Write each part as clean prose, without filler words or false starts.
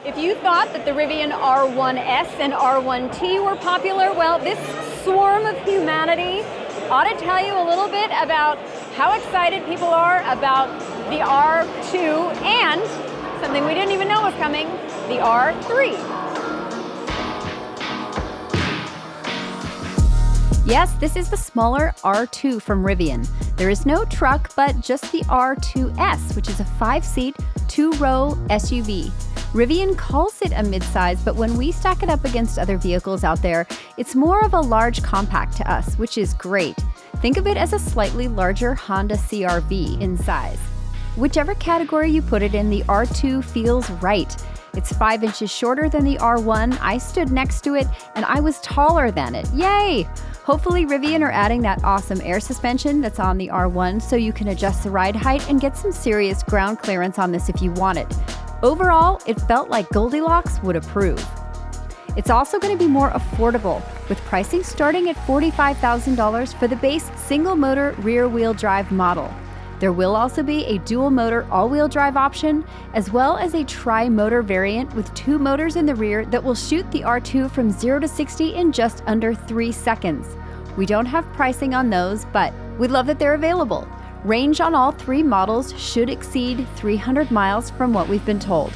If you thought that the Rivian R1S and R1T were popular, well, this swarm of humanity ought to tell you a little bit about how excited people are about the R2 and something we didn't even know was coming, the R3. Yes, this is the smaller R2 from Rivian. There is no truck, but just the R2S, which is a 5-seat, 2-row SUV. Rivian calls it a midsize, but when we stack it up against other vehicles out there, it's more of a large compact to us, which is great. Think of it as a slightly larger Honda CR-V in size. Whichever category you put it in, the R2 feels right. It's 5 inches shorter than the R1. I stood next to it, and I was taller than it. Yay! Hopefully Rivian are adding that awesome air suspension that's on the R1 so you can adjust the ride height and get some serious ground clearance on this if you want it. Overall, it felt like Goldilocks would approve. It's also going to be more affordable, with pricing starting at $45,000 for the base single-motor rear-wheel drive model. There will also be a dual-motor all-wheel drive option, as well as a tri-motor variant with 2 motors in the rear that will shoot the R2 from 0 to 60 in just under 3 seconds. We don't have pricing on those, but we love that they're available. Range on all 3 models should exceed 300 miles from what we've been told.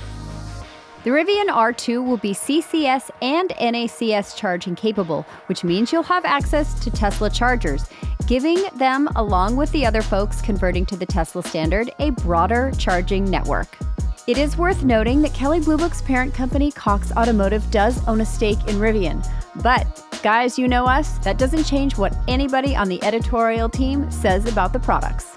The Rivian R2 will be CCS and NACS charging capable, which means you'll have access to Tesla chargers, giving them, along with the other folks converting to the Tesla standard, a broader charging network. It is worth noting that Kelley Blue Book's parent company, Cox Automotive, does own a stake in Rivian. But, guys, you know us, that doesn't change what anybody on the editorial team says about the products.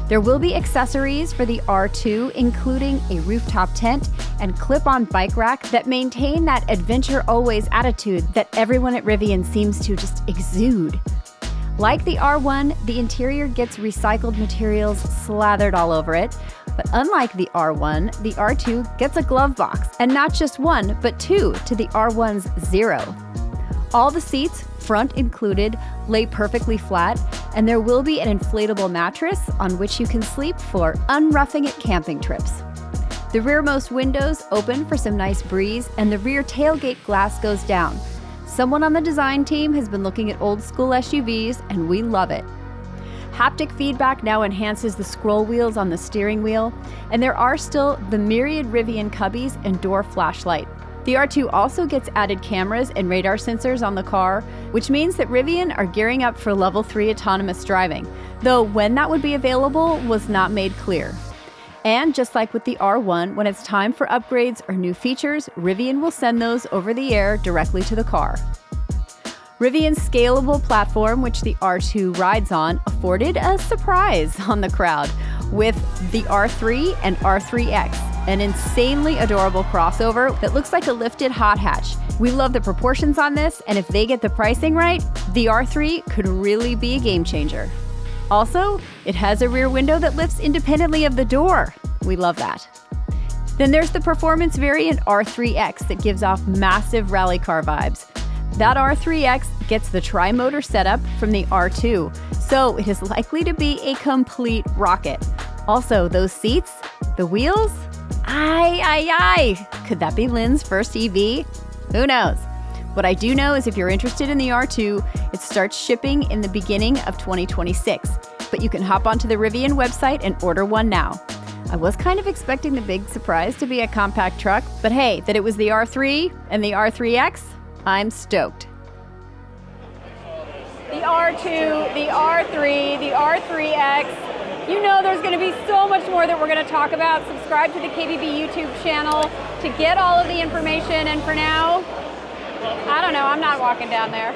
There will be accessories for the R2, including a rooftop tent and clip-on bike rack that maintain that adventure always attitude that everyone at Rivian seems to just exude. Like the R1, the interior gets recycled materials slathered all over it, but unlike the R1, the R2 gets a glove box, and not just 1, but 2 to the R1's 0. All the seats, front included, lay perfectly flat, and there will be an inflatable mattress on which you can sleep for unroughing it camping trips. The rearmost windows open for some nice breeze, and the rear tailgate glass goes down. Someone on the design team has been looking at old school SUVs, and we love it. Haptic feedback now enhances the scroll wheels on the steering wheel, and there are still the myriad Rivian cubbies and door flashlight. The R2 also gets added cameras and radar sensors on the car, which means that Rivian are gearing up for Level 3 autonomous driving, though when that would be available was not made clear. And just like with the R1, when it's time for upgrades or new features, Rivian will send those over the air directly to the car. Rivian's scalable platform, which the R2 rides on, afforded a surprise on the crowd with the R3 and R3X, an insanely adorable crossover that looks like a lifted hot hatch. We love the proportions on this, and if they get the pricing right, the R3 could really be a game changer. Also, it has a rear window that lifts independently of the door. We love that. Then there's the performance variant R3X that gives off massive rally car vibes. That R3X gets the tri-motor setup from the R2, so it is likely to be a complete rocket. Also, those seats, the wheels, could that be Lynn's first EV? Who knows? What I do know is if you're interested in the R2, it starts shipping in the beginning of 2026, but you can hop onto the Rivian website and order one now. I was kind of expecting the big surprise to be a compact truck, but hey, that it was the R3 and the R3X, I'm stoked. The R2, the R3, the R3X. You know there's going to be so much more that we're going to talk about. Subscribe to the KBB YouTube channel to get all of the information. And for now, I don't know, I'm not walking down there.